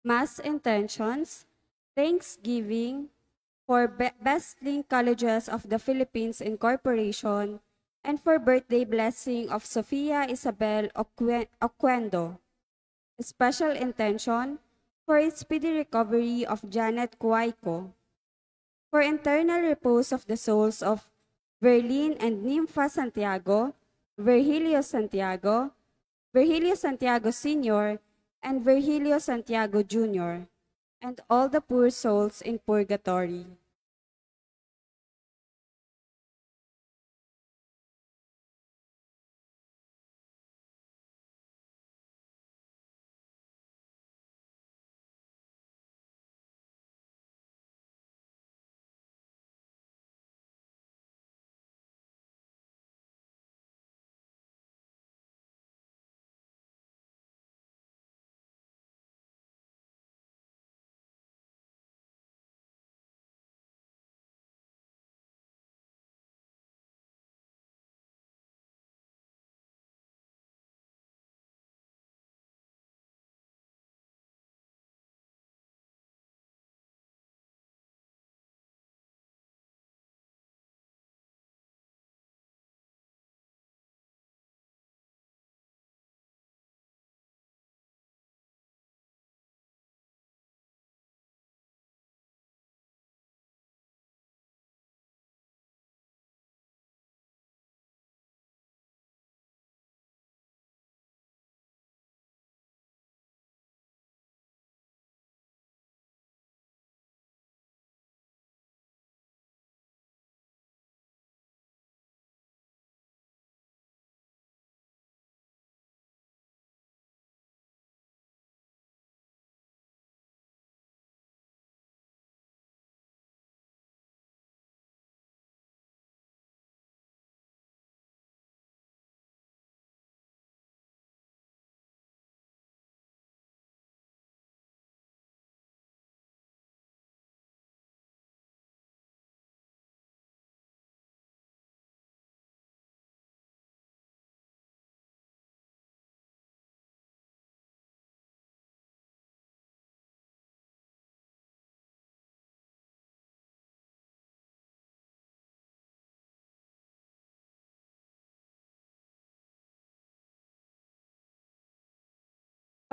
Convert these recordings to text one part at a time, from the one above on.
Mass intentions, Thanksgiving for Best Link Colleges of the Philippines Incorporation, and for birthday blessing of Sofia Isabel Oquendo. Special intention for its speedy recovery of Janet Cuaico, for internal repose of the souls of Verlin and Nympha Santiago, Virgilio Santiago Sr., and Virgilio Santiago Jr., and all the poor souls in purgatory.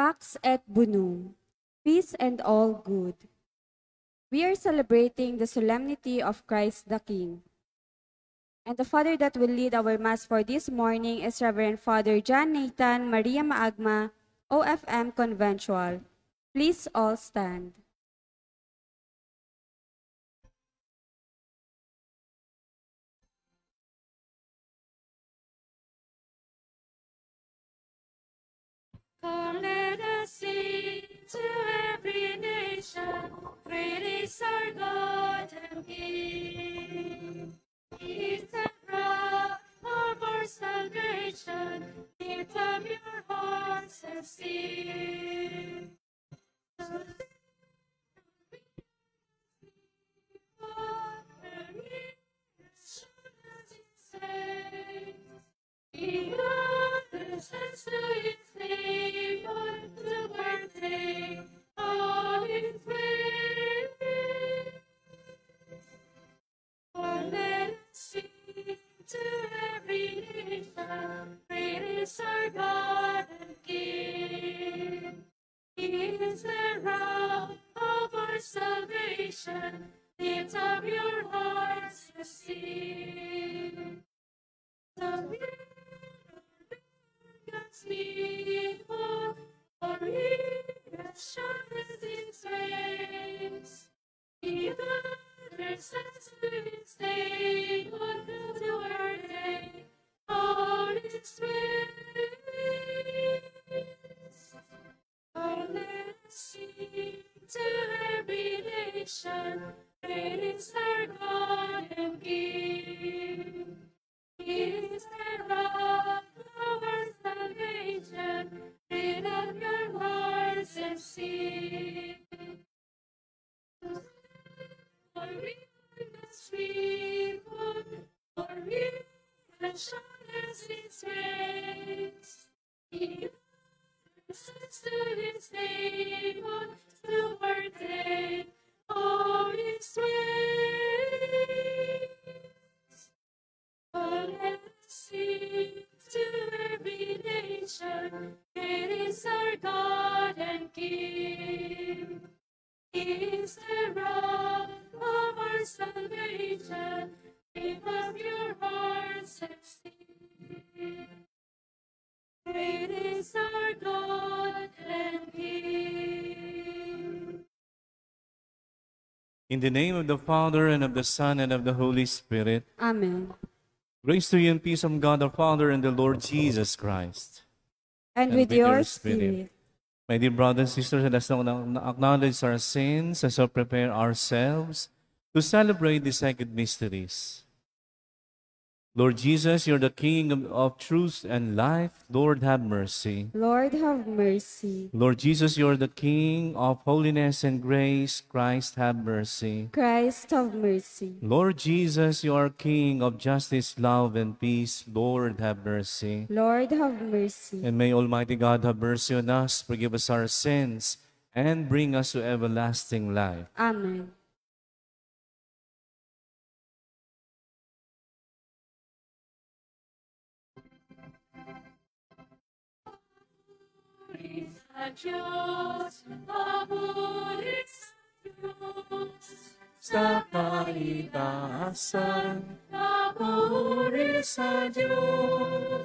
Pax et Bonum, peace and all good. We are celebrating the solemnity of Christ the King. And the Father that will lead our Mass for this morning is Reverend Father John Nathan Maria Maagma, OFM Conventual. Please all stand. Come, let us sing to every nation. Great is our God and King. He is the rock of our salvation. Lift up your hearts and sing. He others has to his neighbor to birthday on his way. For let us sing to every nation, great is our God and King. He is the rock of our salvation. Lift up your hearts to sing. The God's people, for he has shown us his ways. He gathers us to his table to our day on his ways. Oh, let us sing to every nation, great is our God and King. He is the rock of our salvation. Lift up your hearts and sing. For we are God's people, for he has shown us his ways. He listens to his name to He is the rock of our salvation. Lift up your hearts and sing. Great is our God and King. In the name of the Father, and of the Son, and of the Holy Spirit. Amen. Grace to you and peace from God our Father and the Lord Jesus Christ. And with your spirit. My dear brothers and sisters, let us now acknowledge our sins as we prepare ourselves to celebrate the sacred mysteries. Lord Jesus, you're the King of truth and life. Lord, have mercy. Lord, have mercy. Lord Jesus, you're the King of holiness and grace. Christ, have mercy. Christ, have mercy. Lord Jesus, you are King of justice, love, and peace. Lord, have mercy. Lord, have mercy. And may Almighty God have mercy on us, forgive us our sins, and bring us to everlasting life. Amen. Sa Diyos, papuris Diyos. Sa kaitaasan, Papuris sa Diyos.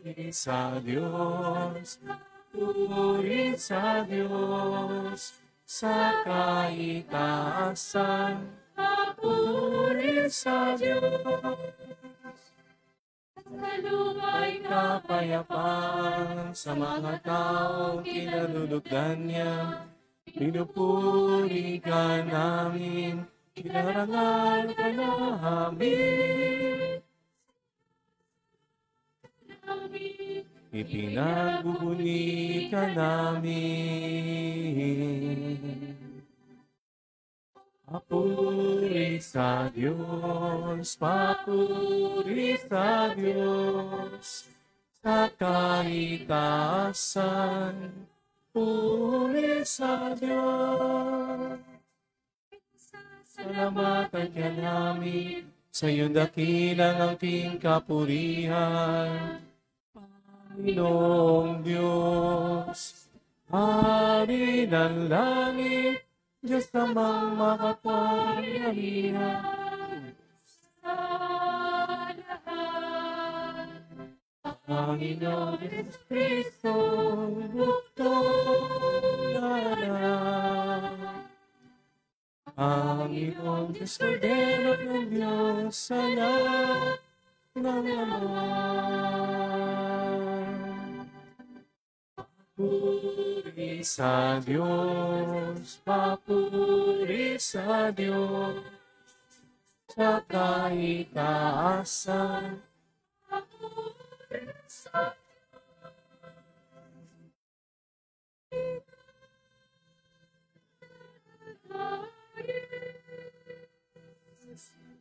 puri sa Diyos, puri sa Diyos. Sa kaitaasan, puri sa Diyos. Sa luma'y Kapayapaan sa mga taong kinalulugdan niya. Pinupuri ka namin, inarangal ka namin. kapayapaan Ipinagbubuni ka namin. Papuri sa Diyos, papuri sa Diyos, sa kaitaasan, puri sa Diyos. Salamatan ka namin, sa iyong dakilang aking kapurihan. Panginoong Diyos, Hari ng langit, Diyos namang makapangyarihan. sa lahat. Panginoon Diyos Kristo, buktong lahat. Panginoon Diyos Kordero ng Diyos, sa lahat ng laman. Papuri sa Diyos, papuri sa Diyos, sa kaitaasan, papuri sa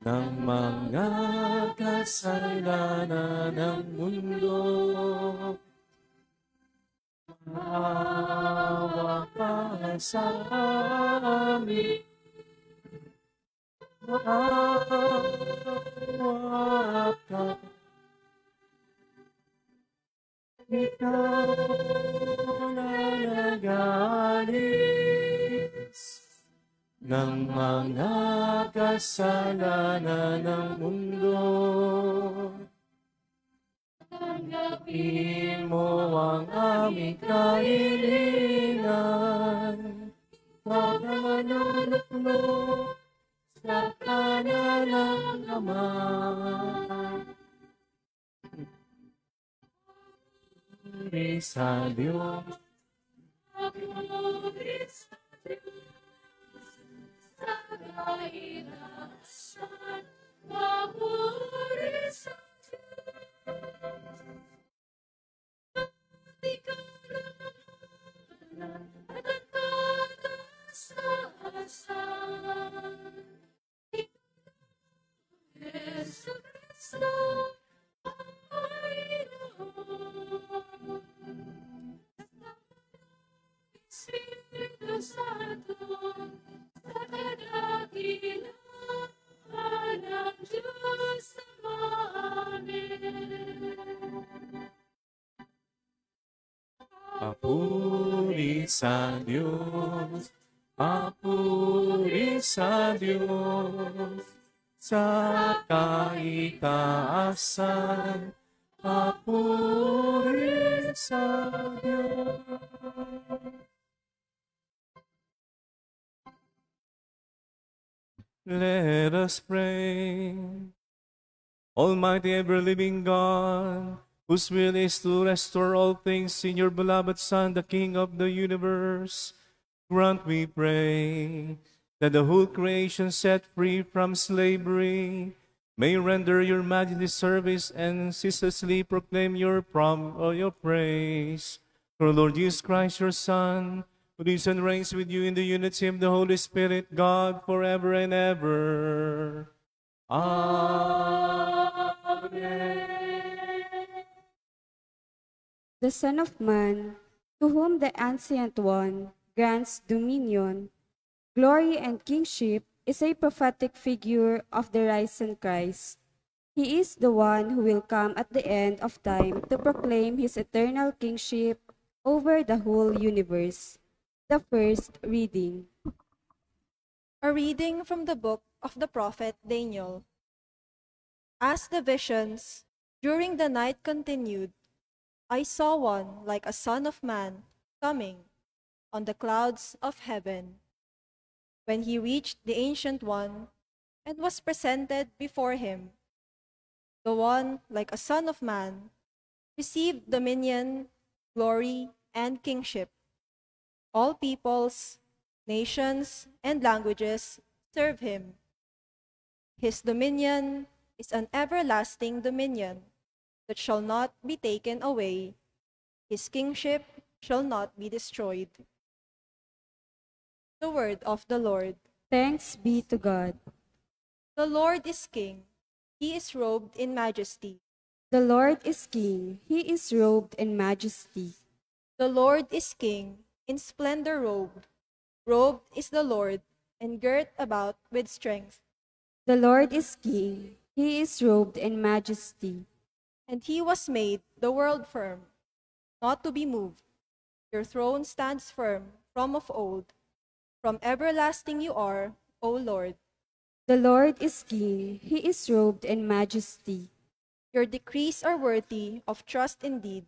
ng mga kasalanan ng mundo. Maawa ka sa amin, maawa ka. Ikaw na nag-aalis ng mga kasalanan ng mundo. Tanggapin mo ang aming kahilingan, pagkamanunok sa kanan ng Ama. Puri sa Diyos, Papuri sa Diyos. Sa kaitaasan, papuri sa at ang kataasan. Yesu Cristo, ang Panginoon. Espiritu Santo, sa kadakilaan ng Diyos Ama. papuri Papuri sa Diyos, papuri sa Diyos, sa kaitaasan, papuri sa Diyos. Let us pray. Almighty ever-living God, whose will is to restore all things in your beloved Son, the King of the universe, grant, we pray, that the whole creation set free from slavery may render your majesty service and ceaselessly proclaim your praise. Through Lord Jesus Christ, your Son, who lives and reigns with you in the unity of the Holy Spirit, God, forever and ever. Amen. The Son of Man, to whom the Ancient One grants dominion, glory, and kingship, is a prophetic figure of the risen Christ. He is the one who will come at the end of time to proclaim his eternal kingship over the whole universe. The first reading. A reading from the book of the prophet Daniel. As the visions during the night continued, I saw one like a son of man coming on the clouds of heaven. When he reached the Ancient One and was presented before him, the one like a son of man received dominion, glory, and kingship. All peoples, nations, and languages serve him. His dominion is an everlasting dominion that shall not be taken away. His kingship shall not be destroyed. The word of the Lord. Thanks be to God. The Lord is King. He is robed in majesty. The Lord is King. He is robed in majesty. The Lord is King, in splendor robed. Robed is the Lord, and girt about with strength. The Lord is King. He is robed in majesty. And he was made the world firm, not to be moved. Your throne stands firm from of old. From everlasting you are, O Lord. The Lord is King. He is robed in majesty. Your decrees are worthy of trust indeed.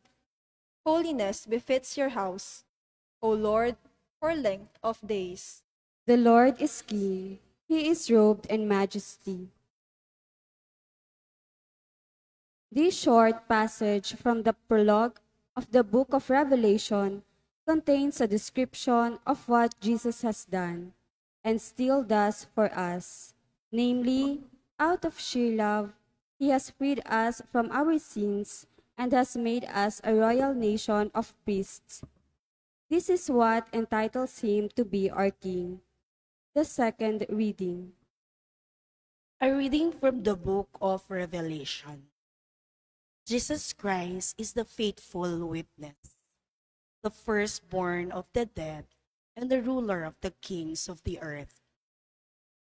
Holiness befits your house, O Lord, for length of days. The Lord is King. He is robed in majesty. This short passage from the prologue of the book of Revelation contains a description of what Jesus has done and still does for us. Namely, out of sheer love, he has freed us from our sins and has made us a royal nation of priests. This is what entitles him to be our King. The second reading. A reading from the book of Revelation. Jesus Christ is the faithful witness, the firstborn of the dead and the ruler of the kings of the earth.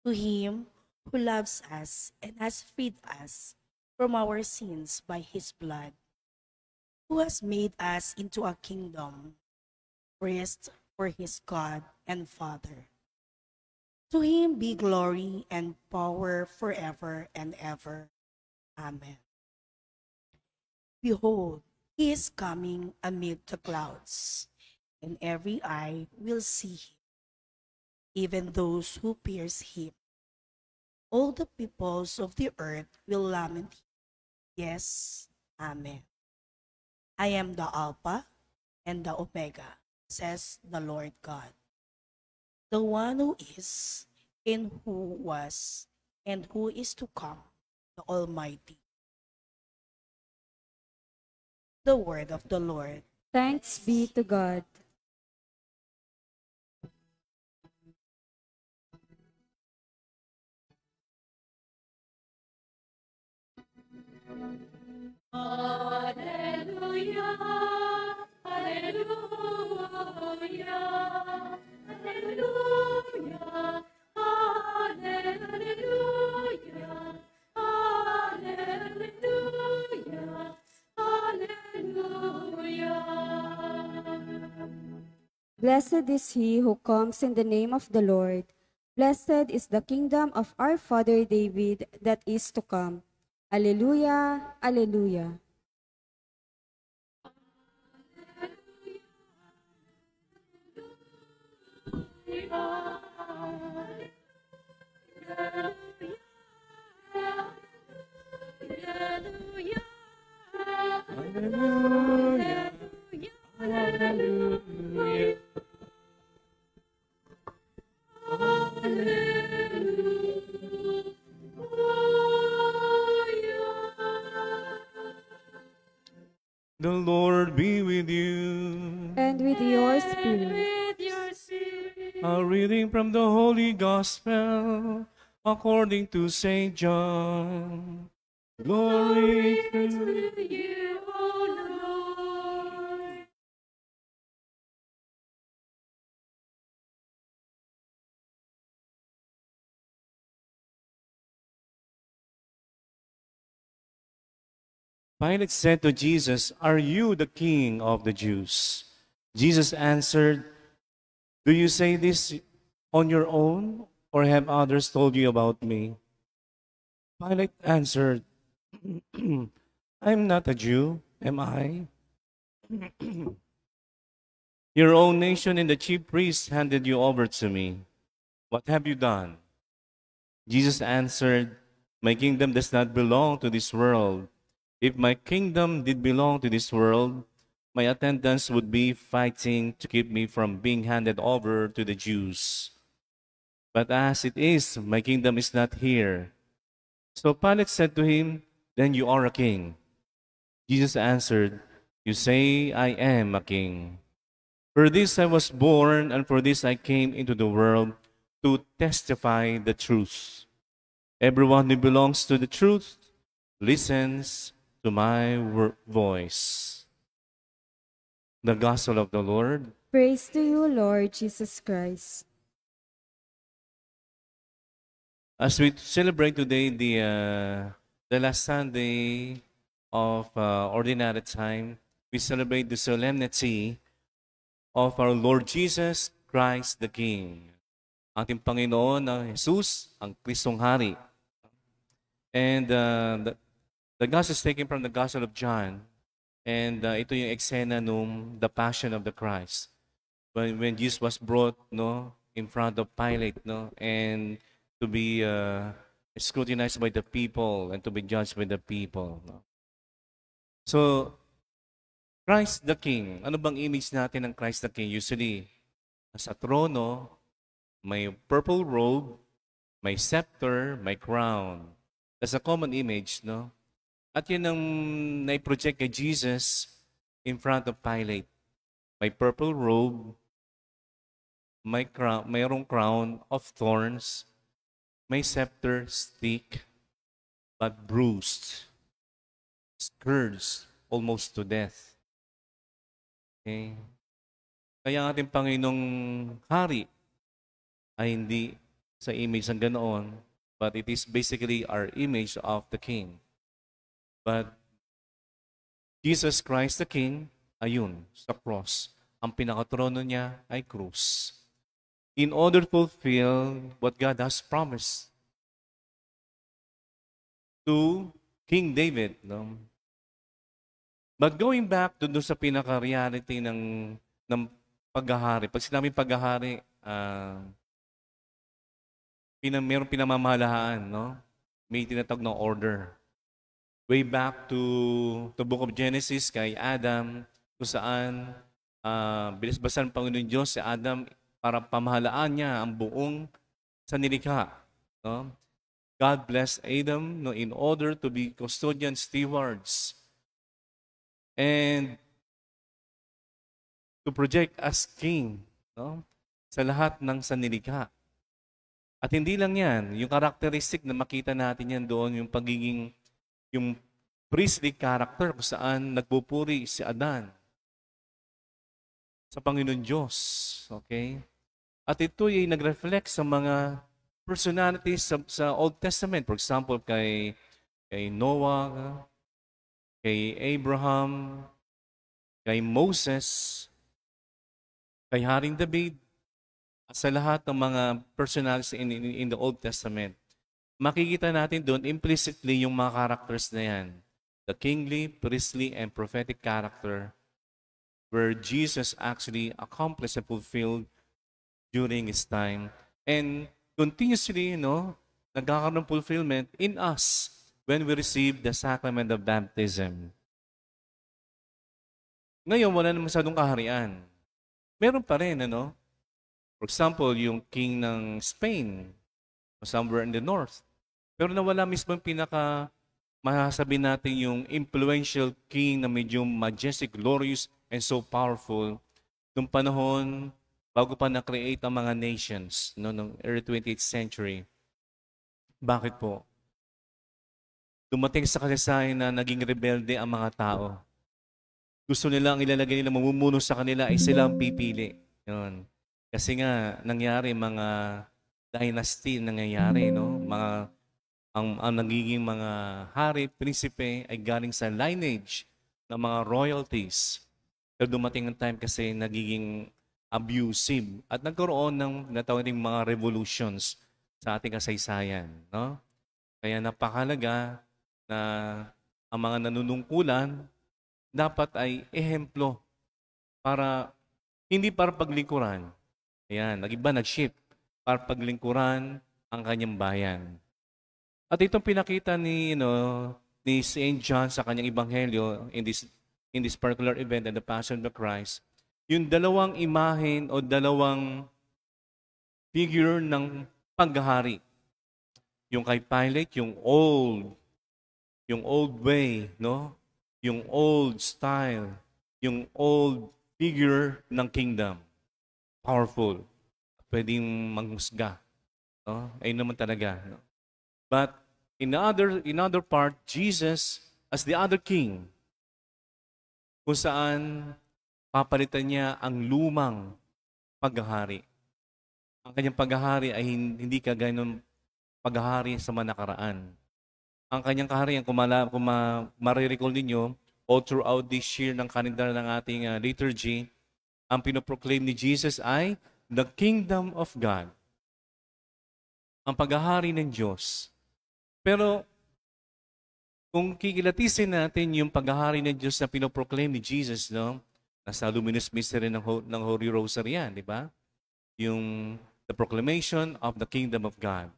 To him who loves us and has freed us from our sins by his blood, who has made us into a kingdom, priest for his God and Father. To him be glory and power forever and ever. Amen. Behold, he is coming amid the clouds, and every eye will see him, even those who pierce him. All the peoples of the earth will lament him. Yes, Amen. I am the Alpha and the Omega, says the Lord God, the one who is, and who was, and who is to come, the Almighty. The word of the Lord. Thanks be to God. Hallelujah, hallelujah, hallelujah, hallelujah, hallelujah, hallelujah. Blessed is he who comes in the name of the Lord. Blessed is the kingdom of our father David that is to come. Alleluia, alleluia. The Lord be with you. And with your spirit. With your spirit. A reading from the Holy Gospel according to St. John. Glory to To you, O Lord. Pilate said to Jesus, "Are you the king of the Jews?" Jesus answered, "Do you say this on your own, or have others told you about me?" Pilate answered, "I'm not a Jew, am I? Your own nation and the chief priests handed you over to me. What have you done?" Jesus answered, "My kingdom does not belong to this world. If my kingdom did belong to this world, my attendants would be fighting to keep me from being handed over to the Jews. But as it is, my kingdom is not here." So Pilate said to him, "Then you are a king." Jesus answered, "You say I am a king. For this I was born, and for this I came into the world, to testify the truth. Everyone who belongs to the truth listens to my voice." The Gospel of the Lord. Praise to you, Lord Jesus Christ. As we celebrate today the last Sunday of Ordinary Time, we celebrate the solemnity of our Lord Jesus Christ the King. Ating Panginoon na Jesus, ang Kristong Hari. And the Gospel is taken from the Gospel of John. And ito yung eksena nung the Passion of the Christ. When Jesus was brought in front of Pilate, and to be scrutinized by the people and to be judged by the people. So, Christ the King. Ano bang image natin ng Christ the King? Usually, sa trono, may purple robe, may scepter, may crown. That's a common image, no? At yun ang nai-project kay Jesus in front of Pilate. May purple robe, mayroong crown of thorns, may scepter, stick, but bruised, scourged almost to death. Okay? Kaya ang ating Panginoong Hari ay hindi sa image ng ganoon, but it is basically our image of the King. But Jesus Christ the King, ayun, sa cross. Ang pinakatrono niya ay krus. In order to fulfill what God has promised to King David. No? But going back to doon sa pinaka-reality ng paghahari. Pag sinabing paghahari, mayroong pinamamahalahan, no? May tinatawag na order. Way back to the book of Genesis kay Adam, kung saan binisbasan ng Panginoon Diyos si Adam para pamahalaan niya ang buong sanlilikha. No? God blessed Adam in order to be custodian stewards and to project as king, no? Sa lahat ng sanlilikha. At hindi lang yan, yung characteristic na makita natin yan doon, yung pagiging yung priestly character kung saan nagpupuri si Adan sa Panginoon Diyos. Okay? At ito ay nag-reflect sa mga personalities sa Old Testament. For example, kay Noah, kay Abraham, kay Moses, kay Haring David, at sa lahat ng mga personages in the Old Testament. Makikita natin doon implicitly yung mga characters na yan. The kingly, priestly, and prophetic character where Jesus actually accomplished and fulfilled during His time. And continuously, nagkakaroon ng fulfillment in us when we receive the sacrament of baptism. Ngayon, wala na masyadong kaharian. Meron pa rin, For example, yung king ng Spain, somewhere in the north. Pero nawala mismo yung masasabi natin yung influential king na medyo majestic, glorious, and so powerful nung panahon bago pa na-create ang mga nations noong early 20th century. Bakit po? Dumating sa kasaysayan na naging rebelde ang mga tao. Gusto nila ang ilalagay nila, mamumuno sa kanila ay sila ang pipili. Yun. Kasi nga, nangyari mga dynasty nangyayari, ang nagiging mga hari, prinsipe ay galing sa lineage ng mga royalties. Pero dumating ang time kasi nagiging abusive at nagkaroon ng natawag ding mga revolutions sa ating kasaysayan. Kaya napakalaga na ang mga nanunungkulan dapat ay ehemplo para hindi para paglingkuran. Ayan, nag-iba nag-shift para paglingkuran ang kanyang bayan. At itong pinakita ni St. John sa kanyang ebanghelyo in this particular event and the Passion of Christ, yung dalawang imahen o dalawang figure ng paghahari. Yung kay Pilate, yung old way, yung old style, yung old figure ng kingdom. Powerful. Pwedeng manghusga. Ayun naman talaga. But in other part, Jesus as the other king, kung saan papalitan niya ang lumang paghahari. Ang kanyang paghahari ay hindi kagaya ng paghahari sa mga nakaraan. Ang kanyang kaharian, kung marirecall ninyo, all throughout this year ng kalendar ng ating liturgy, ang pinoproclaim ni Jesus ay the kingdom of God. Ang paghahari ng Diyos. Pero kung kikilatisin natin yung paghahari ng Diyos na pinoproclaim ni Jesus, nasa luminous mystery ng Holy Rosary yan, di ba? Yung the proclamation of the kingdom of God.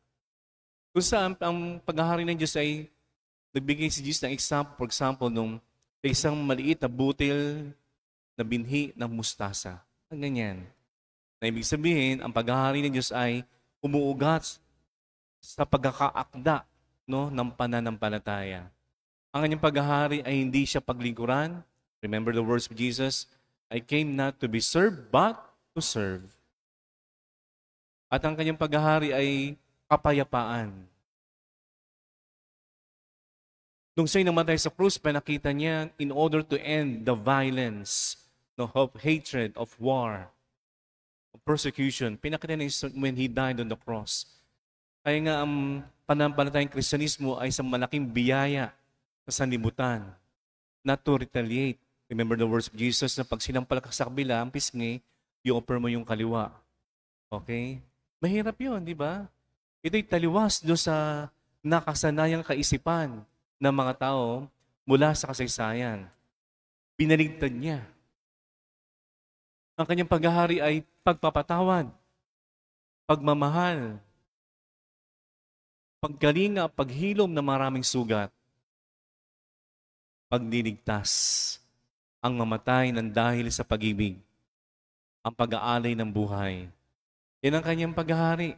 Kung saan ang paghahari ng Diyos ay nagbigay si Jesus ng example, for example, nung isang maliit na butil na binhi ng mustasa. Ang ganyan. Na ibig sabihin, ang paghahari ng Diyos ay umuugat sa pagkakaakda ng pananampalataya. Ang kanyang paghahari ay hindi siya paglingkuran. Remember the words of Jesus, I came not to be served, but to serve. At ang kanyang paghahari ay kapayapaan. Nung siya'y namatay sa krus, pinakita niya in order to end the violence, of hatred, of war, of persecution. Pinakita niya when He died on the cross. Kaya nga ang pananampalatayang Kristyanismo ay isang malaking biyaya sa sanlibutan, not to retaliate. Remember the words of Jesus na pag sinampal ka sa kabila, ang pisngi, i-offer mo yung kaliwa. Okay? Mahirap yun, di ba? Ito'y taliwas doon sa nakasanayang kaisipan ng mga tao mula sa kasaysayan. Binaligtad niya. Ang kanyang paghahari ay pagpapatawad, pagmamahal, pagkalinga, paghilom ng maraming sugat, pagdiligtas, ang mamatay ng dahil sa pag-ibig, ang pag-aalay ng buhay. Yan ang kanyang paghahari.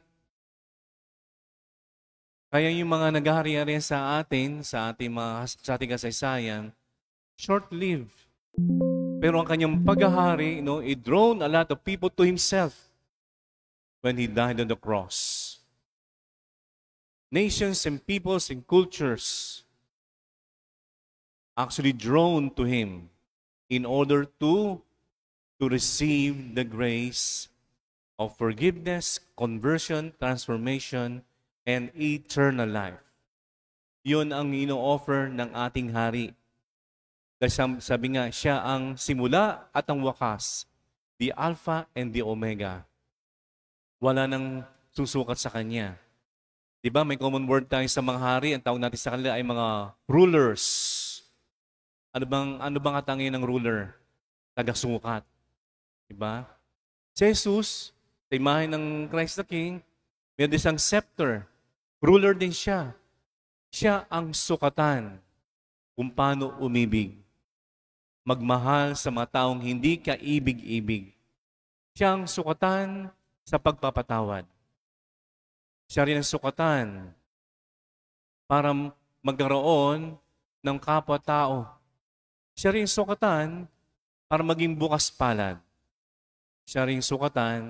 Kaya yung mga naghahari-hari sa ating kasaysayan, short-lived. Pero ang kanyang paghahari, it drawn a lot of people to Himself when He died on the cross. Nations and peoples and cultures actually drawn to Him in order to receive the grace of forgiveness, conversion, transformation, and eternal life. Yun ang ino-offer ng ating hari. Dahil sabi nga, siya ang simula at ang wakas the Alpha and the Omega. Wala nang susukat sa Kanya. Diba, may common word tayo sa mga hari, ang tawag natin sa kanila ay mga rulers. Ano bang katangian ng ruler? Taga-sukat. Diba? Si Jesus, sa imahe ng Christ the King, may isang scepter. Ruler din siya. Siya ang sukatan kung paano umibig. Magmahal sa mga taong hindi kaibig-ibig. Siya ang sukatan sa pagpapatawad. Siya rin ang sukatan para magkaroon ng kapwa-tao. Siya rin ang sukatan para maging bukas palad. Siya rin ang sukatan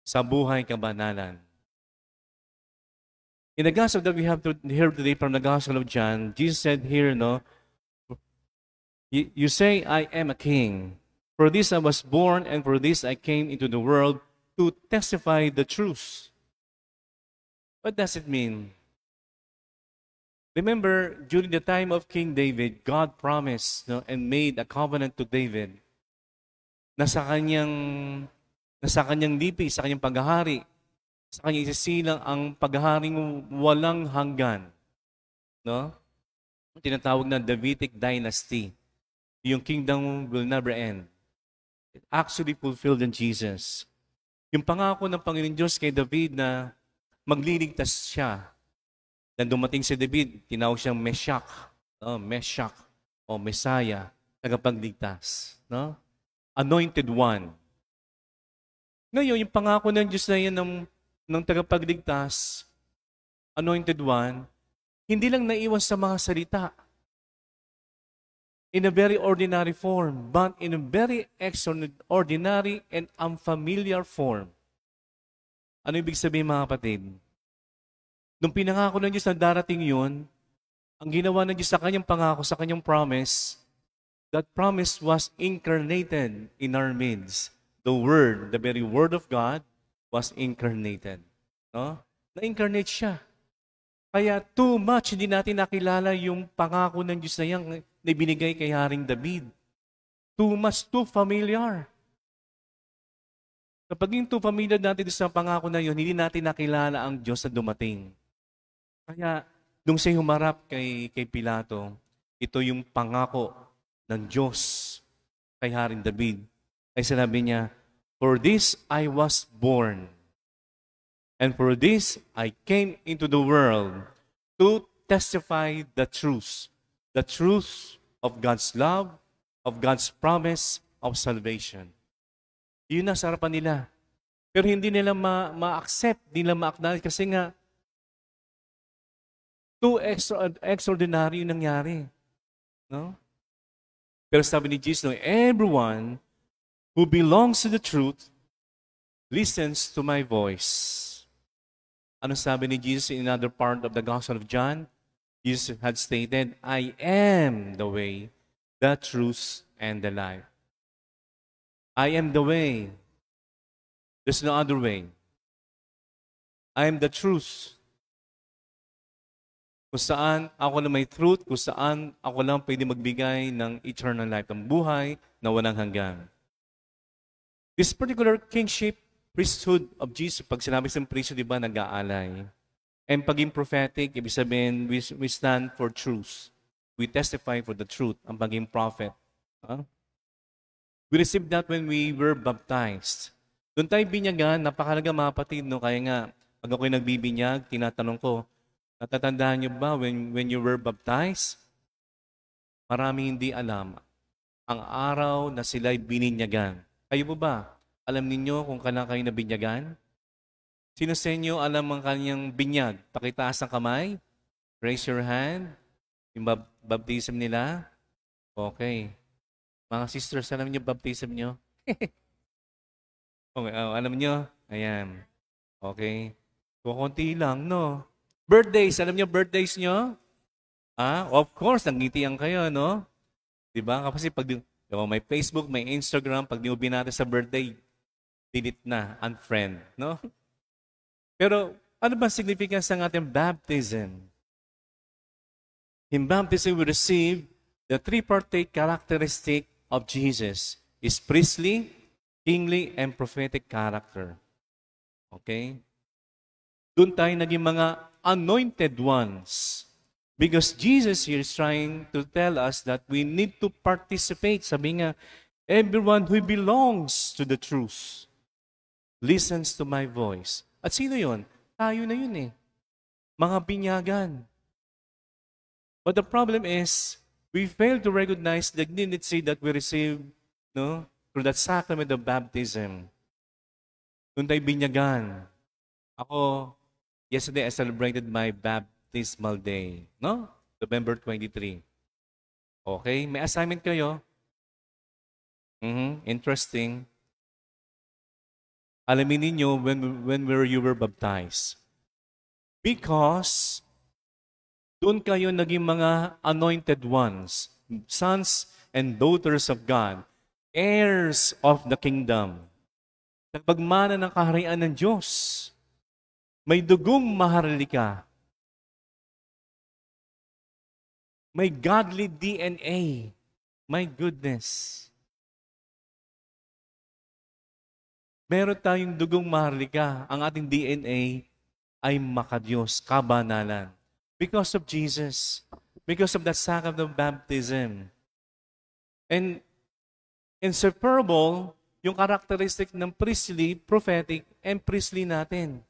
sa buhay kabanalan. In the gospel that we have to hear today from the Gospel of John, Jesus said here, no, you say, I am a king. For this I was born, and for this I came into the world to testify the truth. What does it mean? Remember, during the time of King David, God promised, no, and made a covenant to David na sa kanyang lipi, sa kanyang paghahari, sa kanyang isisilang ang paghaharing walang hanggan. No? Tinatawag na Davidic dynasty. Yung kingdom will never end. It actually fulfilled in Jesus. Yung pangako ng Panginoon Diyos kay David na magliligtas siya. Nang dumating si David, tinawag siyang Meshach o Messiah, tagapagligtas. No? Anointed one. Ngayon, yung pangako ng Diyos na yan ng tagapagligtas, anointed one, hindi lang naiwan sa mga salita. In a very ordinary form, but in a very extraordinary and unfamiliar form. Ano ibig sabihin, mga kapatid? Nung pinangako ng Diyos na darating yun, ang ginawa ng Diyos sa kanyang pangako, sa kanyang promise, that promise was incarnated in our midst. The Word, the very Word of God, was incarnated. No? Na-incarnate siya. Kaya too much hindi natin nakilala yung pangako ng Diyos na yan na binigay kay Haring David. Too much, too familiar. Kapag yung too familiar natin sa pangako na yun, hindi natin nakilala ang Diyos na dumating. Kaya, nung siya humarap kay Pilato, ito yung pangako ng Diyos kay Haring David. Ay sinabi niya, for this I was born, and for this I came into the world to testify the truth of God's love, of God's promise of salvation. Yun nasa harapan nila. Pero hindi nila ma-accept, hindi nila ma-acknowledge kasi nga too extraordinary yung nangyari. No? Pero sabi ni Jesus, no, everyone who belongs to the truth listens to my voice. Ano sabi ni Jesus in another part of the Gospel of John? Jesus had stated, I am the way, the truth, and the life. I am the way. There's no other way. I am the truth. Kung saan ako na may truth, kung saan ako lang pwede magbigay ng eternal life, ng buhay na walang hanggan. This particular kingship, priesthood of Jesus, pag sinabi sa priesthood, di ba, nag-aalay. And paging prophetic, ibig sabihin, we stand for truth. We testify for the truth, ang paging prophet. We received that when we were baptized. Doon tayo binyagan, napakalaga mga kapatid, no? Kaya nga, pag ako'y nagbibinyag, tinatanong ko, natatandaan niyo ba when you were baptized? Marami hindi alam ang araw na sila'y bininyagan. Kayo po ba? Alam ninyo kung kailan kayo nabinyagan? Sino sa inyo alam ang kanyang binyag? Pakitaas ang kamay. Raise your hand. Yung baptism nila. Okay. Mga sisters, alam niyo baptism niyo? Okay, alam niyo? Ayan. Okay. Kukunti lang, no? Birthdays, alam niyo birthdays niyo? Of course, nangitian kayo, no? Diba? Kasi pag may Facebook, may Instagram, pag di mo binati sa birthday, delete na, unfriend, no? Pero, ano ba significance ng ating baptism? In baptism, we receive the tripartite characteristic of Jesus. Is priestly, kingly and prophetic character. Okay? Doon tayo naging mga anointed ones. Because Jesus here is trying to tell us that we need to participate. Sabi nga, everyone who belongs to the truth listens to my voice. At sino yon? Tayo na yun eh. Mga binyagan. But the problem is, we fail to recognize the dignity that we receive, no, through that sacrament of baptism. Doon tayo binyagan. Ako, yesterday I celebrated my baptismal day, no? November 23. Okay, may assignment kayo? Interesting. Alamin ninyo when you were baptized. Because doon kayo naging mga anointed ones, sons and daughters of God, heirs of the kingdom. Nagpagmana ng kaharian ng Diyos. May dugong maharlika. May godly DNA. My goodness. Meron tayong dugong maharlika. Ang ating DNA ay makadiyos, kabanalan. Because of Jesus. Because of that sacrament of baptism. And inseparable yung characteristic ng priestly, prophetic, and priestly natin.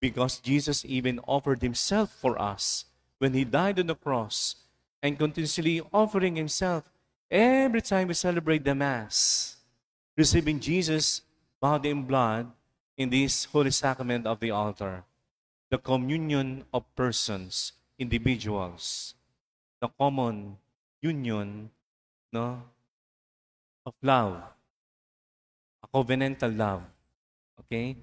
Because Jesus even offered Himself for us when He died on the cross and continuously offering Himself every time we celebrate the Mass, receiving Jesus' body and blood in this holy sacrament of the altar. The communion of persons, individuals, the common union, no, of love, a covenantal love. Okay?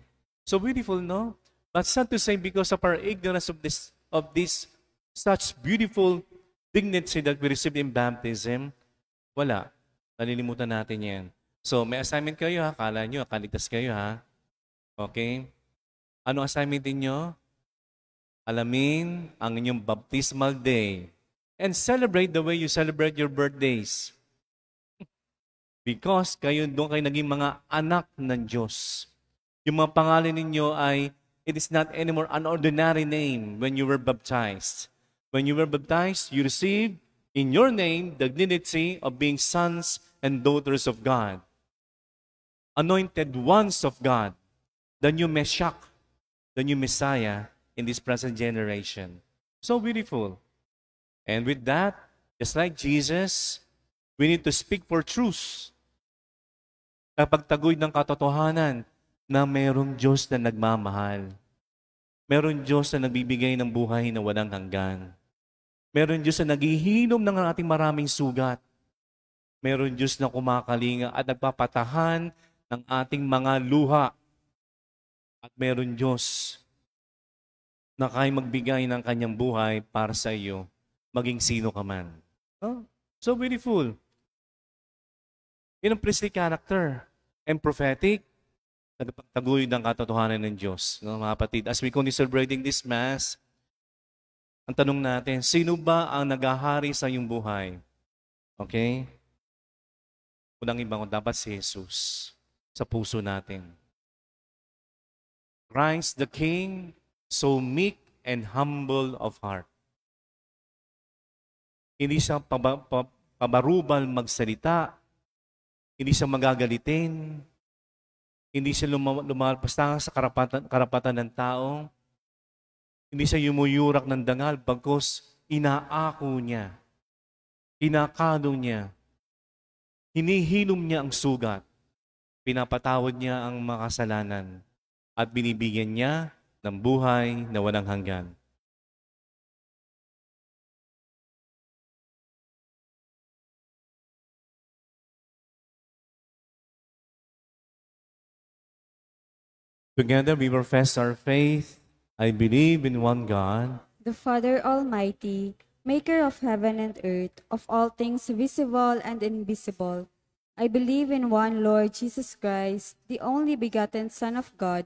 So beautiful, no? But sad to say, because of our ignorance of this such beautiful dignity that we receive in baptism, wala. Nalilimutan natin yan. So, may assignment kayo ha. Kala nyo, kaligtas kayo ha. Okay? Ano assignment ninyo? Alamin ang inyong baptismal day and celebrate the way you celebrate your birthdays. Because doon kayo naging mga anak ng Diyos. Yung mga pangalan ninyo ay, it is not anymore an ordinary name when you were baptized. When you were baptized, you received in your name the dignity of being sons and daughters of God. Anointed ones of God. The new Messiah, the new Messiah in this present generation. So beautiful. And with that, just like Jesus, we need to speak for truth. Kapag tagoy ng katotohanan na mayroong Diyos na nagmamahal. Mayroong Diyos na nagbibigay ng buhay na walang hanggan. Mayroong Diyos na naghihinom ng ating maraming sugat. Mayroong Diyos na kumakalinga at nagpapatahan ng ating mga luha. At mayroong Diyos na kaya magbigay ng kanyang buhay para sa iyo, maging sino ka man. Oh, so beautiful. Yun ang priestly character and prophetic, nagpagtaguyod ng katotohanan ng Diyos. No, mga kapatid, as we continue celebrating this Mass, ang tanong natin, sino ba ang naghahari sa iyong buhay? Okay? Unang ibang dapat si Jesus sa puso natin. Christ the King, so meek and humble of heart. Hindi siya pabarubal magsalita. Hindi siya magagalitin. Hindi siya lumalpas sa karapatan ng tao. Hindi siya yumuyurak ng dangal bagkus inaako niya. Kinakado niya. Hinihilom niya ang sugat. Pinapatawad niya ang makasalanan. At binibigyan niya ng buhay na walang hanggan. Together we profess our faith. I believe in one God, the Father Almighty, maker of heaven and earth, of all things visible and invisible. I believe in one Lord Jesus Christ, the only begotten Son of God,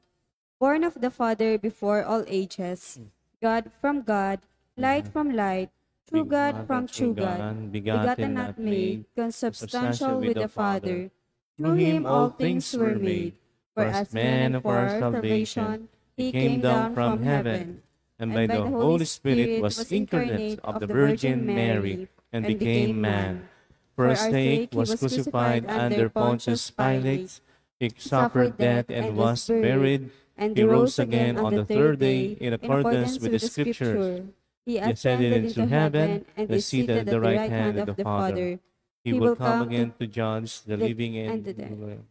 born of the Father before all ages, God from God, light from light, true God from true God, begotten not made, consubstantial with the Father, Through him all things were made. For as man of our salvation, he came down from heaven, and by the Holy Spirit was incarnate of the Virgin Mary, and became man. For our sake he was crucified under Pontius Pilate. He suffered death and was buried. He rose again on the third day in accordance with the Scriptures. He ascended into heaven and is seated at the right hand of the Father. He will come again to judge the living and the dead.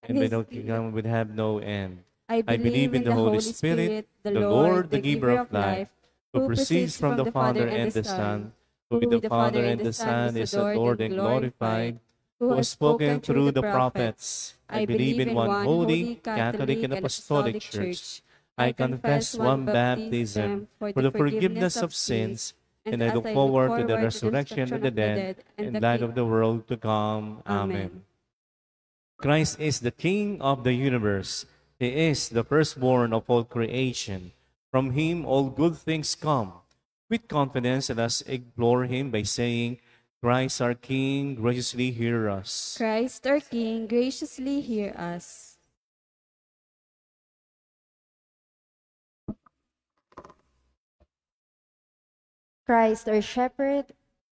And by the kingdom would have no end. I believe in the Holy Spirit, the Lord, the giver of life, who proceeds from the Father and the Son, who with the Father and the Son is adored and glorified, who has spoken through the prophets. I believe in one holy, Catholic, and Apostolic Church. I confess one baptism for the forgiveness of sins, and I look forward to the resurrection of the dead and light of the world to come. Amen. Christ is the King of the universe. He is the firstborn of all creation. From him all good things come. With confidence, let us implore him by saying, Christ our King, graciously hear us. Christ our King, graciously hear us. Christ our Shepherd,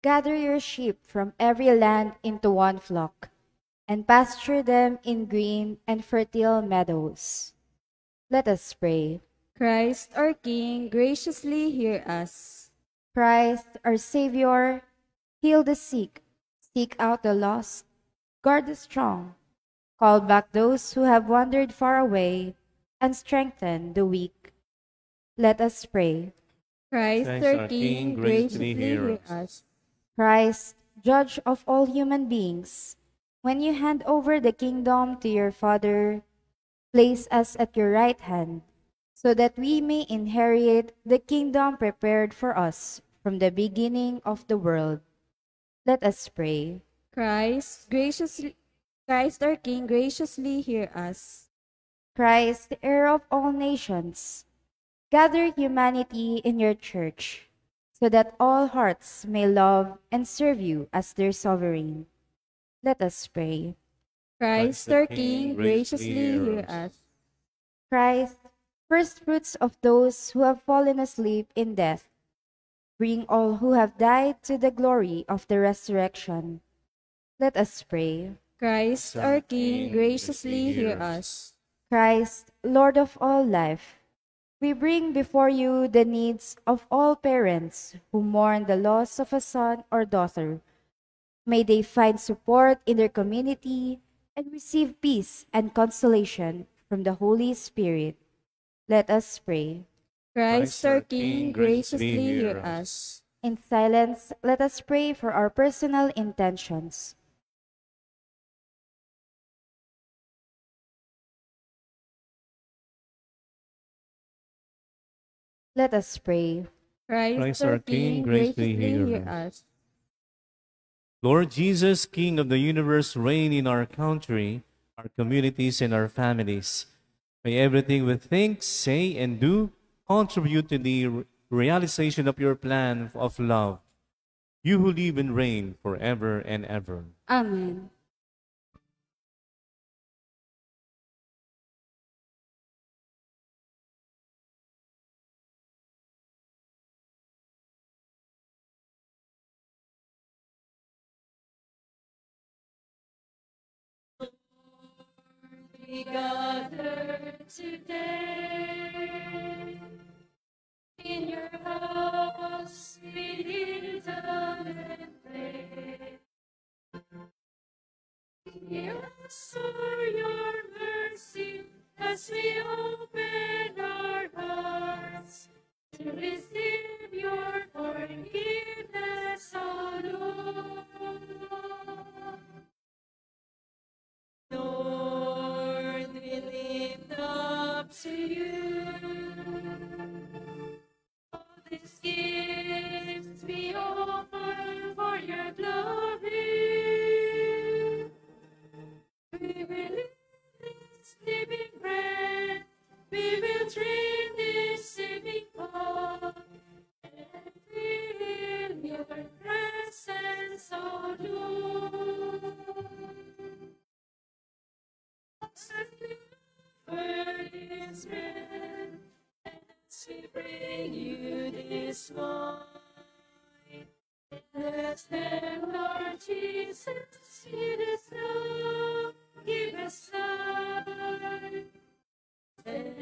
gather your sheep from every land into one flock, and pasture them in green and fertile meadows. Let us pray. Christ our King, graciously hear us. Christ our Savior, heal the sick, seek out the lost, guard the strong, call back those who have wandered far away, and strengthen the weak. Let us pray. Christ our King, graciously hear us. Christ, judge of all human beings, when you hand over the kingdom to your Father, place us at your right hand, so that we may inherit the kingdom prepared for us from the beginning of the world. Let us pray. Christ our King, graciously hear us. Christ, the heir of all nations, gather humanity in your church, so that all hearts may love and serve you as their sovereign. Let us pray. Christ our King, graciously hear us. Christ, first fruits of those who have fallen asleep in death, bring all who have died to the glory of the resurrection. Let us pray. Christ our King, graciously hear us. Christ, Lord of all life, we bring before you the needs of all parents who mourn the loss of a son or daughter. May they find support in their community and receive peace and consolation from the Holy Spirit. Let us pray. Christ our King, graciously hear us. In silence, let us pray for our personal intentions. Let us pray. Christ our King, graciously hear us. Lord Jesus, King of the universe, reign in our country, our communities, and our families. May everything we think, say, and do contribute to the realization of your plan of love. You who live and reign forever and ever. Amen. We gather today in your house, we kneel down and pray. Hear us for your mercy as we open our hearts to receive your forgiveness, O Lord. Lord, we lift up to you all these gifts we offer for your glory. We will eat this living bread, we will drink this saving cup, and feel your presence, O Lord. bring you this wine. Bless them, Lord Jesus, it is love, give us life. Send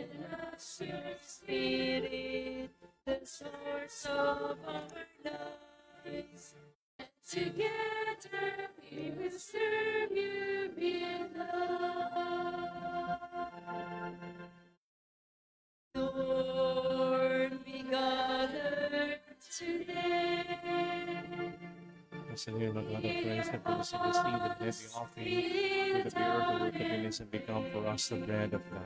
us your Spirit, the source of our lives. And together we will serve you with love. Lord, we gather today. As in here, my God of praise, have for us in this eve and heavy offering, to the pure the work of goodness and become for us the bread of life.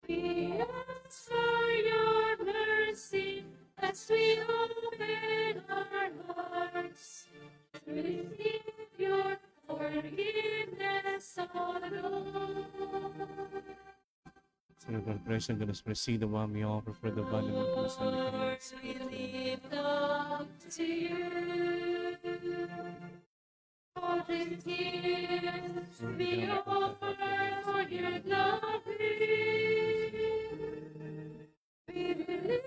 We ask for your mercy as we open our hearts to receive your forgiveness, O Lord. So, God, praise and goodness, receive the one we offer for the body of Christ and become Lord, His we spirit. lift up to you all the gifts we offer for your glory. We will live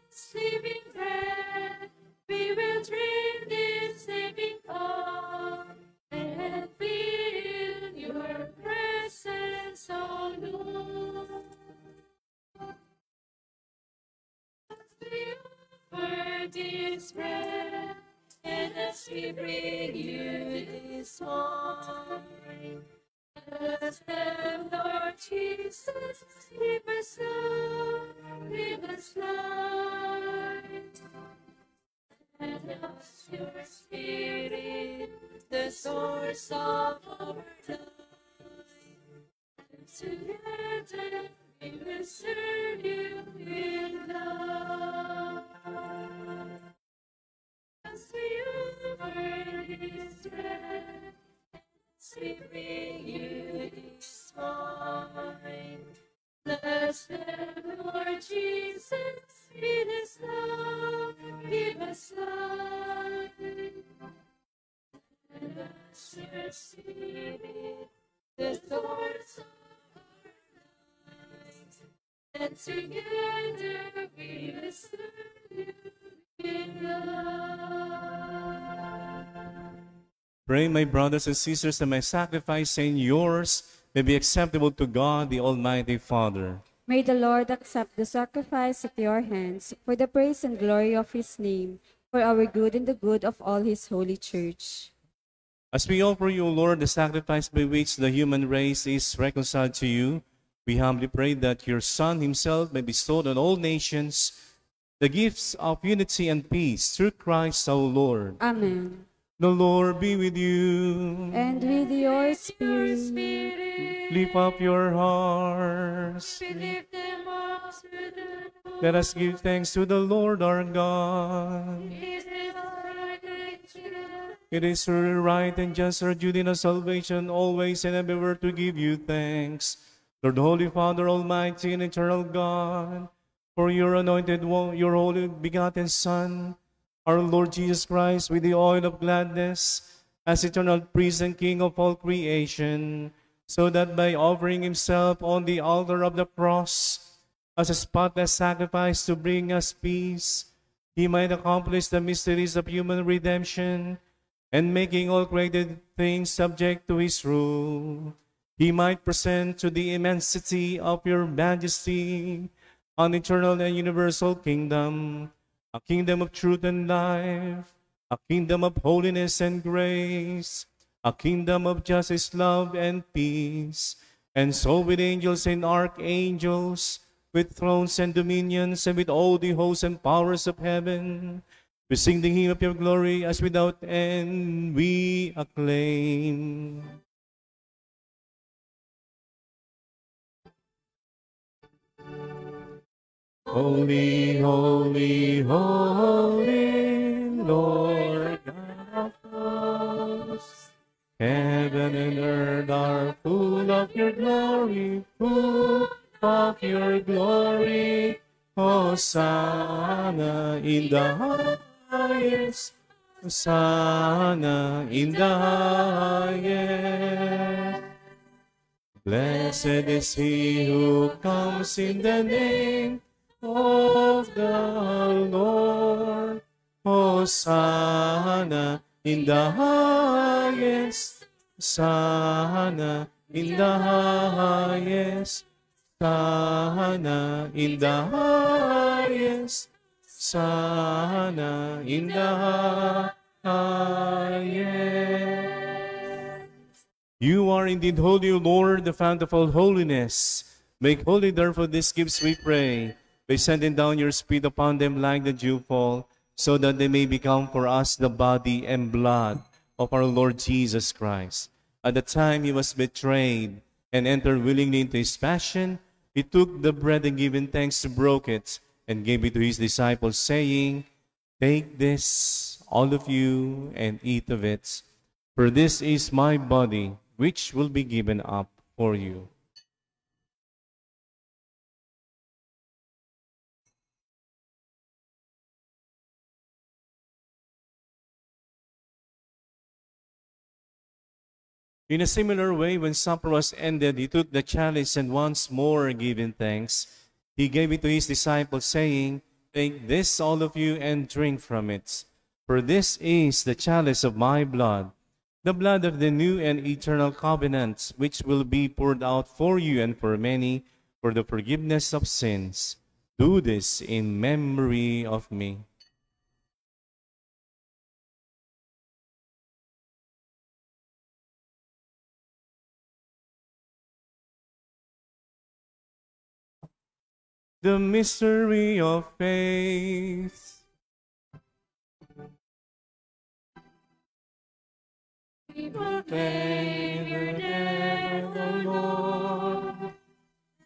this living bread, we will drink this living cup, and feel your presence, O Lord. As we offer this bread, and as we bring you this wine, bless them, Lord Jesus, give us love, give us life. And us your Spirit, the source of our life. And together we will serve you with love. As we offer this bread, as we bring you this wine, bless them, Lord Jesus, it is love, give us life. And us your Spirit, the source of our lives, and together we will serve you with love. Pray, my brothers and sisters, that my sacrifice and yours may be acceptable to God, the Almighty Father. May the Lord accept the sacrifice at your hands for the praise and glory of his name, for our good and the good of all his holy church. As we offer you, O Lord, the sacrifice by which the human race is reconciled to you, we humbly pray that your Son himself may bestow on all nations the gifts of unity and peace through Christ our Lord. Amen. The Lord be with you. And with your spirit, Lift up your hearts. We lift them up to the Lord. Let us give thanks to the Lord our God. It is right and true. It is truly right and just our duty and our salvation always and everywhere to give you thanks. Lord, Holy Father, Almighty and eternal God, for your anointed one, your only begotten Son, our Lord Jesus Christ, with the oil of gladness, as eternal priest and king of all creation, so that by offering himself on the altar of the cross as a spotless sacrifice to bring us peace, he might accomplish the mysteries of human redemption, and making all created things subject to his rule, he might present to the immensity of your majesty an eternal and universal kingdom, a kingdom of truth and life, a kingdom of holiness and grace, a kingdom of justice, love, and peace. And so with angels and archangels, with thrones and dominions, and with all the hosts and powers of heaven, we sing the hymn of your glory as without end we acclaim. Holy, holy, holy, Lord God of hosts. Heaven and earth are full of your glory, full of your glory. Hosanna in the highest, Hosanna in the highest. Blessed is he who comes in the name of the Lord. Hosanna in the highest. Hosanna in the highest. Hosanna in the highest. Hosanna in the highest. You are indeed holy, O Lord, the fount of all holiness. Make holy, therefore, these gifts, we pray, by sending down your Spirit upon them like the dewfall, so that they may become for us the body and blood of our Lord Jesus Christ. At the time he was betrayed and entered willingly into his passion, he took the bread and giving thanks, broke it, and gave it to his disciples, saying, Take this, all of you, and eat of it, for this is my body, which will be given up for you. In a similar way, when supper was ended, he took the chalice and once more giving thanks, he gave it to his disciples, saying, Take this, all of you, and drink from it. For this is the chalice of my blood, the blood of the new and eternal covenant, which will be poured out for you and for many for the forgiveness of sins. Do this in memory of me. The mystery of faith. We proclaim your death, O Lord,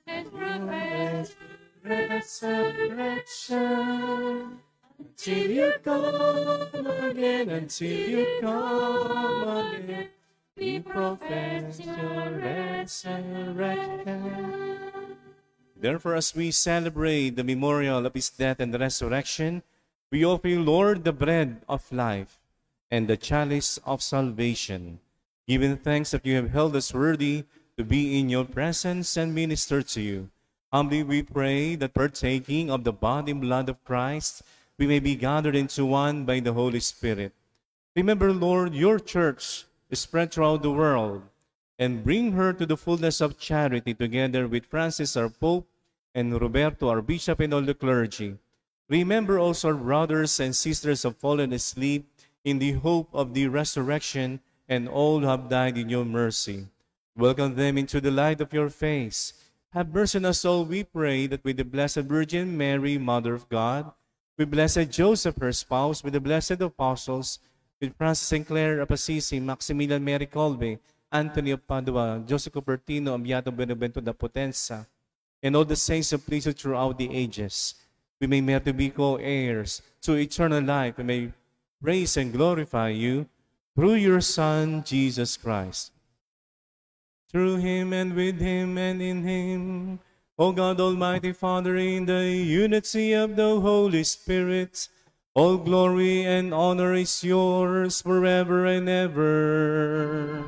and profess your resurrection Until you come again, until you come again, we profess your resurrection. Therefore, as we celebrate the memorial of his death and resurrection, we offer you, Lord, the bread of life and the chalice of salvation, giving thanks that you have held us worthy to be in your presence and minister to you. Humbly we pray that partaking of the body and blood of Christ, we may be gathered into one by the Holy Spirit. Remember, Lord, your church is spread throughout the world, and bring her to the fullness of charity together with Francis, our Pope, and Roberto, our Bishop, and all the clergy. Remember also our brothers and sisters who have fallen asleep in the hope of the resurrection, and all who have died in your mercy. Welcome them into the light of your face. Have mercy on us all, we pray, that with the Blessed Virgin Mary, Mother of God, with Blessed Joseph, her spouse, with the blessed apostles, with Francis and Clare of Assisi, Maximilian Mary Colbe, Anthony of Padua, Joseph Cupertino, Beato Benevento da Potenza, and all the saints of please throughout the ages, we may merit to be co-heirs to eternal life, and may praise and glorify you through your Son, Jesus Christ. Through him and with him and in him, O God, Almighty Father, in the unity of the Holy Spirit, all glory and honor is yours forever and ever.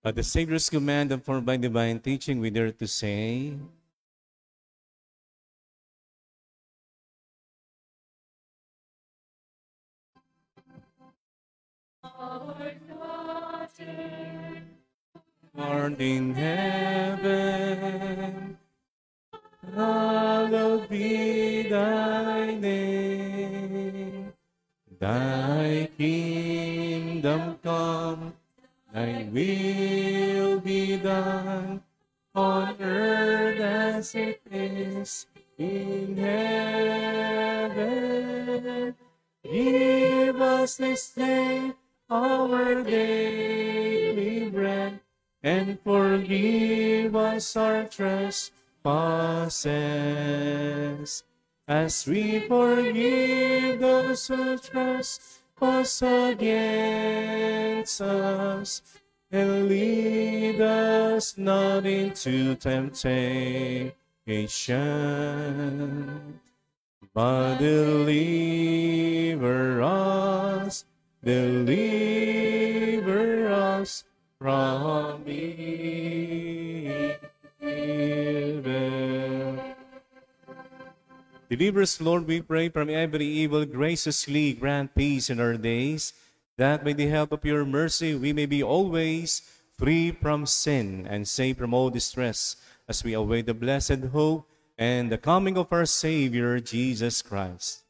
At the Savior's command and formed by divine teaching, we dare to say, our daughter, Lord in heaven, hallowed be thy name. Thy kingdom come, thy will be done, on earth as it is in heaven. Give us this day our daily bread, and forgive us our trespasses, as we forgive those who trespass against us. And lead us not into temptation, but deliver us from evil. Deliver us, Lord, we pray, from every evil. Graciously grant peace in our days, that by the help of your mercy we may be always free from sin and safe from all distress, as we await the blessed hope and the coming of our Savior, Jesus Christ.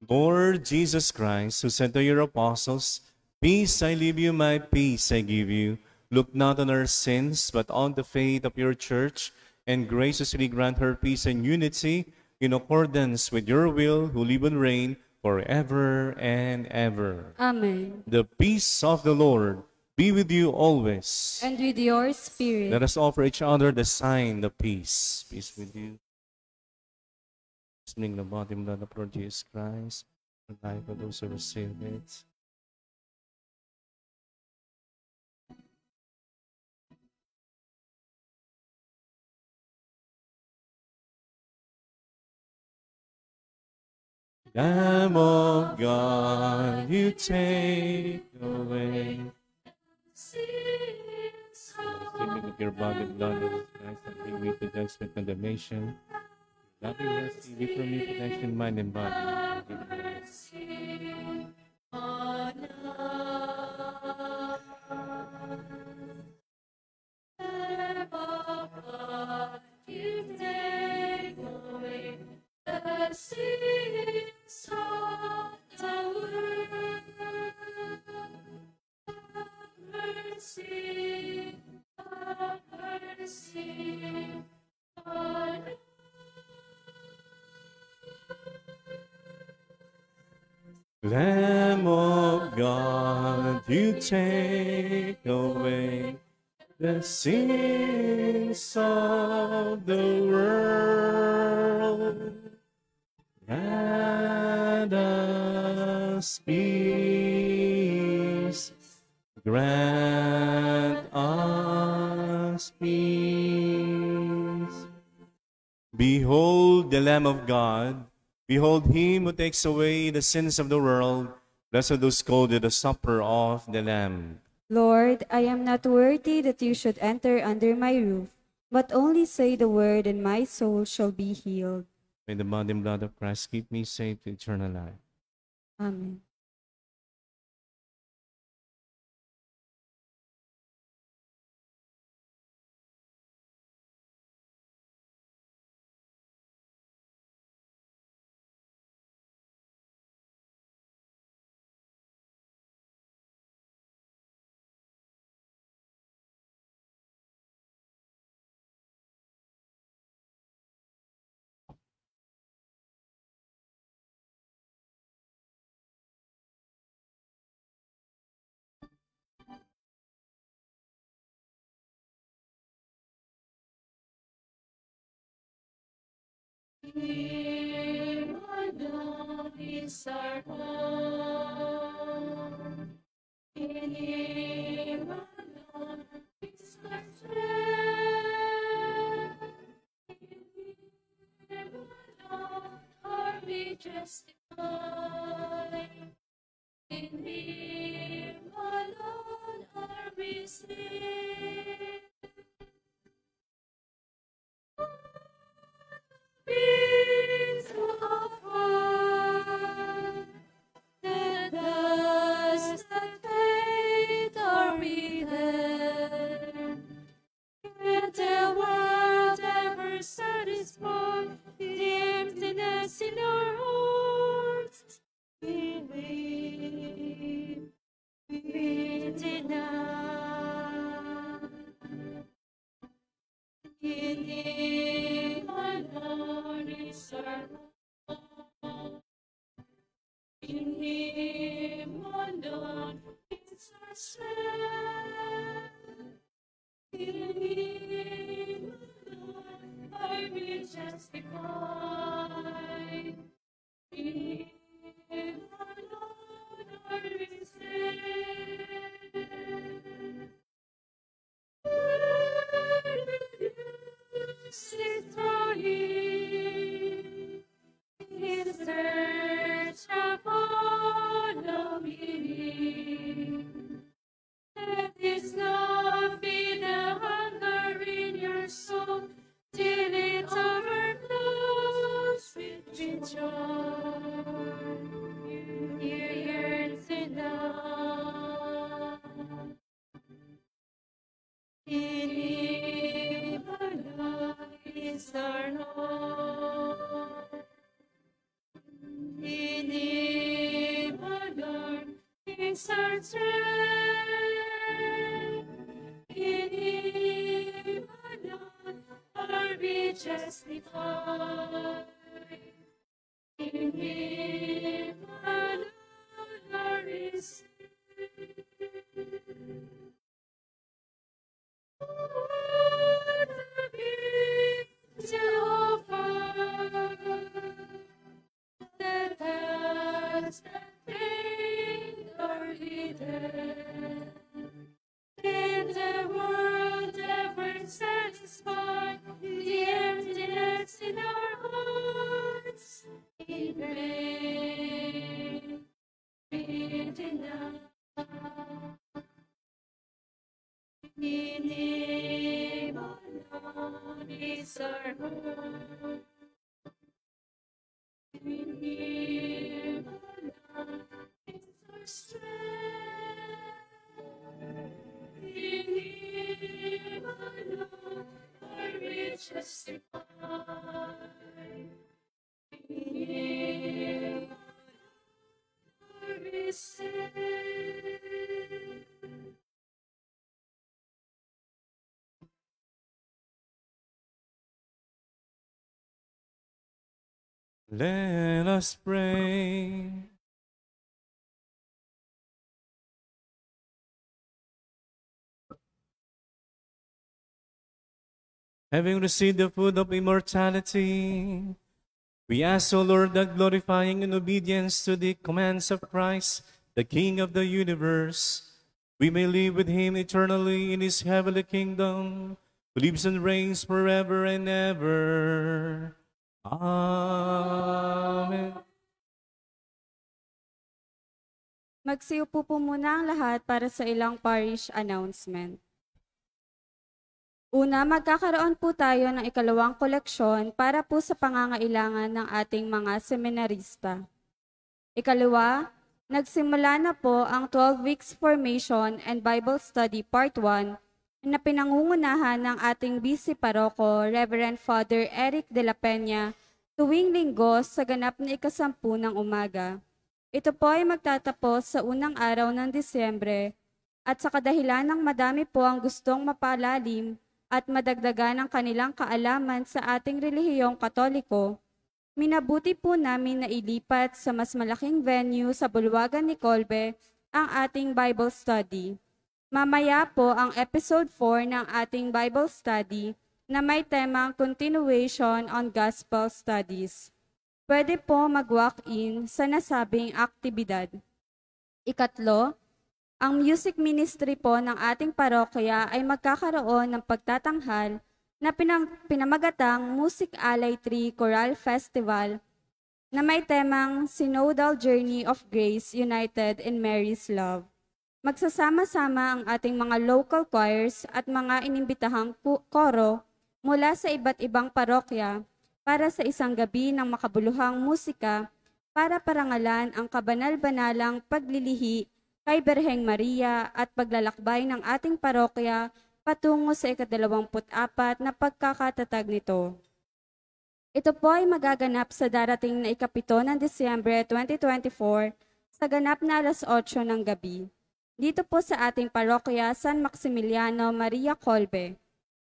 Lord Jesus Christ, who said to your apostles, "Peace I leave you, my peace I give you," look not on our sins, but on the faith of your church, and graciously grant her peace and unity in accordance with your will, who live and reign forever and ever. Amen. The peace of the Lord be with you always. And with your spirit. Let us offer each other the sign of peace. Peace with you. Listening the body and blood of Lord Jesus Christ, the life of those who receive it. Lamb of God, you take away the of your body and blood of Christ, and bring me to judgment condemnation. Loving mercy, be from me protection, mind and body. You take away the sins of the world. Mercy, mercy, on Lamb of God, you take away the sins of the world. Grant us peace. Grant us peace. Behold the Lamb of God. Behold him who takes away the sins of the world. Blessed are those called to the supper of the Lamb. Lord, I am not worthy that you should enter under my roof, but only say the word, and my soul shall be healed. May the body and blood of Christ keep me safe to eternal life. Amen. Him alone is our home. In Him alone is our strength. In Him alone are we justified. In Him alone are we saved. Winds of war, the dust of fate are written. Can the world ever satisfy the emptiness in our hearts? We deny. In Him our hope. In Him alone is our strength. In Him alone are we justified. In Him alone are we saved. His search of all meaning. Let His love be the hunger in your soul till it overflows with joy. You yearn to know. In Him alone is our hope. In Him alone is our strength. In Him alone are we justified. In Him alone are we saved. What a gift to offer, that has not fade or hidden. Can the world ever satisfy the emptiness in our hearts? In vain, be denied. In Him alone is our hope. In Him alone is our strength. In Him alone are we justified. In Him alone are we saved. Let us pray. Having received the food of immortality, we ask, O Lord, that glorifying in obedience to the commands of Christ, the King of the universe, we may live with Him eternally in His heavenly kingdom, who lives and reigns forever and ever. Amen. Magsiupo po muna ang lahat para sa ilang parish announcement. Una, magkakaroon po tayo ng ikalawang koleksyon para po sa pangangailangan ng ating mga seminarista. Ikalawa, nagsimula na po ang 12 Weeks Formation and Bible Study Part 1 na pinangungunahan ng ating busy paroko, Reverend Father Eric de la Peña, tuwing linggo sa ganap na ika-10 ng umaga. Ito po ay magtatapos sa unang araw ng Disyembre at sa kadahilan ng madami po ang gustong mapalalim at madagdagan ang kanilang kaalaman sa ating relihiyong Katoliko, minabuti po namin na ilipat sa mas malaking venue sa Bulwagan ni Colbe ang ating Bible Study. Mamaya po ang episode 4 ng ating Bible Study na may temang Continuation on Gospel Studies. Pwede po mag-walk-in sa nasabing aktibidad. Ikatlo, ang music ministry po ng ating parokya ay magkakaroon ng pagtatanghal na pinamagatang Music Alay 3 Choral Festival na may temang Synodal Journey of Grace United in Mary's Love. Magsasama-sama ang ating mga local choirs at mga inimbitahang koro mula sa iba't ibang parokya para sa isang gabi ng makabuluhang musika para parangalan ang kabanal-banalang paglilihi kay Berheng Maria at paglalakbay ng ating parokya patungo sa ika-24 na pagkakatatag nito. Ito po ay magaganap sa darating na ika-7 ng Disyembre 2024 sa ganap na 8:00 ng gabi. Dito po sa ating parokya San Maximiliano Maria Colbe.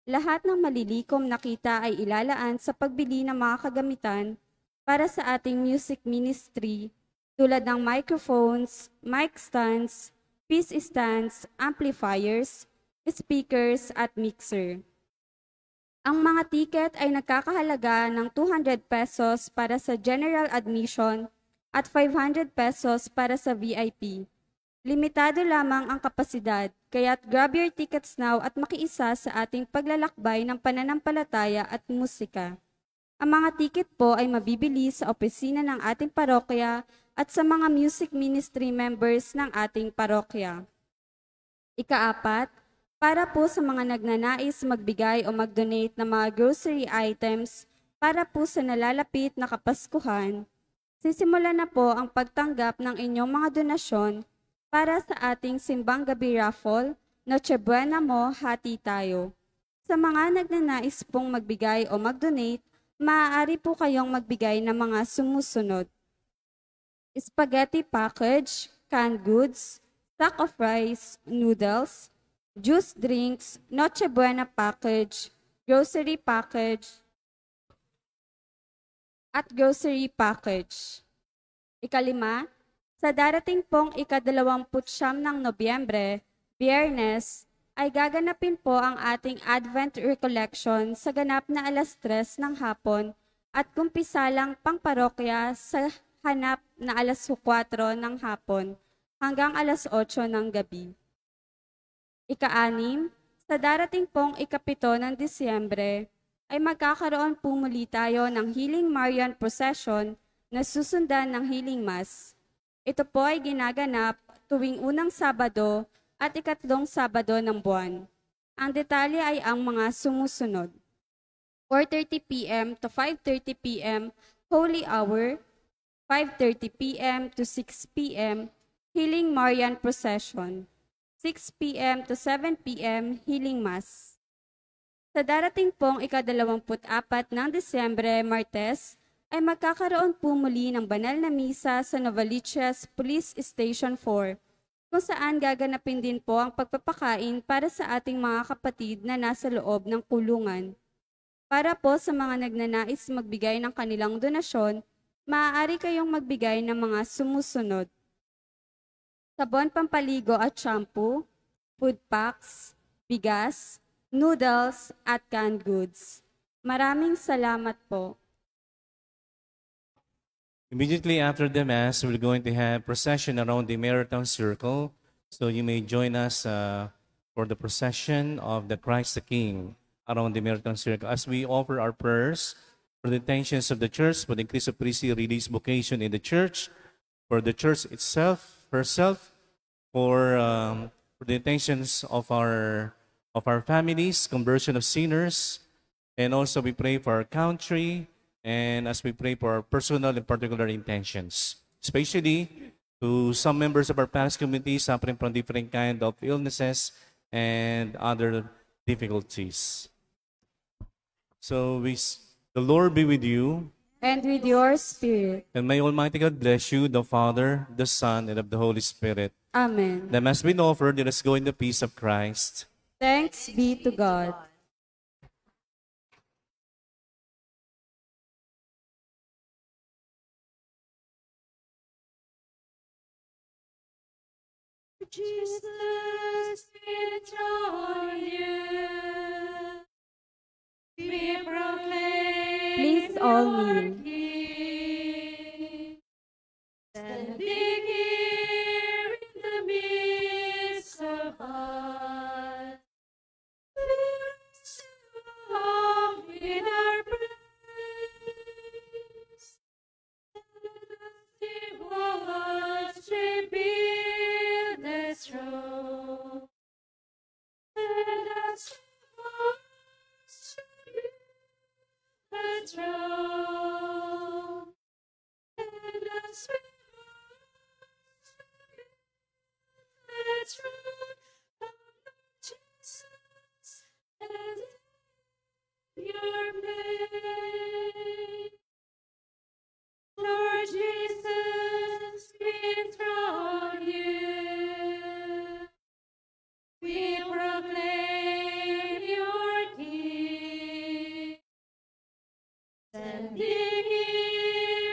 Lahat ng malilikom na kita ay ilalaan sa pagbili ng mga kagamitan para sa ating music ministry tulad ng microphones, mic stands, peace stands, amplifiers, speakers at mixer. Ang mga ticket ay nagkakahalaga ng 200 pesos para sa general admission at 500 pesos para sa VIP. Limitado lamang ang kapasidad, kaya't grab your tickets now at makiisa sa ating paglalakbay ng pananampalataya at musika. Ang mga ticket po ay mabibili sa opisina ng ating parokya at sa mga music ministry members ng ating parokya. Ikaapat, para po sa mga nagnanais magbigay o mag-donate ng mga grocery items para po sa nalalapit na Kapaskuhan, sisimulan na po ang pagtanggap ng inyong mga donasyon para sa ating Simbang Gabi Raffle, Noche Buena Mo, Hati Tayo. Sa mga nagnanais pong magbigay o mag-donate, maaari po kayong magbigay ng mga sumusunod: spaghetti package, canned goods, sack of rice, noodles, juice drinks, Noche Buena package, grocery package, at grocery package. Ikalima, sa darating pong ika-29 ng Nobyembre, Biyernes, ay gaganapin po ang ating Advent Recollection sa ganap na 3:00 ng hapon at kumpisalang pangparokya sa hanap na 4:00 ng hapon hanggang 8:00 ng gabi. Ika-6, sa darating pong ika-7 ng Disyembre, ay magkakaroon po muli tayo ng Healing Marian Procession na susundan ng Healing Mass. Ito po ay ginaganap tuwing unang Sabado at ikatlong Sabado ng buwan. Ang detalye ay ang mga sumusunod: 4:30 p.m. to 5:30 p.m. Holy Hour, 5:30 p.m. to 6 p.m. Healing Marian Procession, 6 p.m. to 7 p.m. Healing Mass. Sa darating pong ika-24 ng Disyembre, Martes, ay magkakaroon po muli ng banal na misa sa Novaliches Police Station 4, kung saan gaganapin din po ang pagpapakain para sa ating mga kapatid na nasa loob ng kulungan. Para po sa mga nagnanais magbigay ng kanilang donasyon, maaari kayong magbigay ng mga sumusunod: sabon pampaligo at shampoo, food packs, bigas, noodles, at canned goods. Maraming salamat po. Immediately after the Mass, we're going to have procession around the Maritime Circle. So you may join us for the procession of the Christ the King around the Maritime Circle as we offer our prayers for the intentions of the church, for the increase of priestly release vocation in the church, for the church itself, herself, for the intentions of our families, conversion of sinners, and also we pray for our country, and as we pray for our personal and particular intentions, especially to some members of our past community suffering from different kind of illnesses and other difficulties. So the Lord be with you. And with your spirit. And may Almighty God bless you, the Father, the Son, and of the Holy Spirit. Amen. The Mass been offered, let us go in the peace of Christ. Thanks be to God. Jesus, we join you. We proclaim Please all your kneel. King. Standing here in the midst of us, lift up in our praise. Let us rebuild the throne. Let us rebuild the throne. Let us rebuild the throne of Jesus and your name. Lord Jesus, we enthrone you. We proclaim your King. Standing here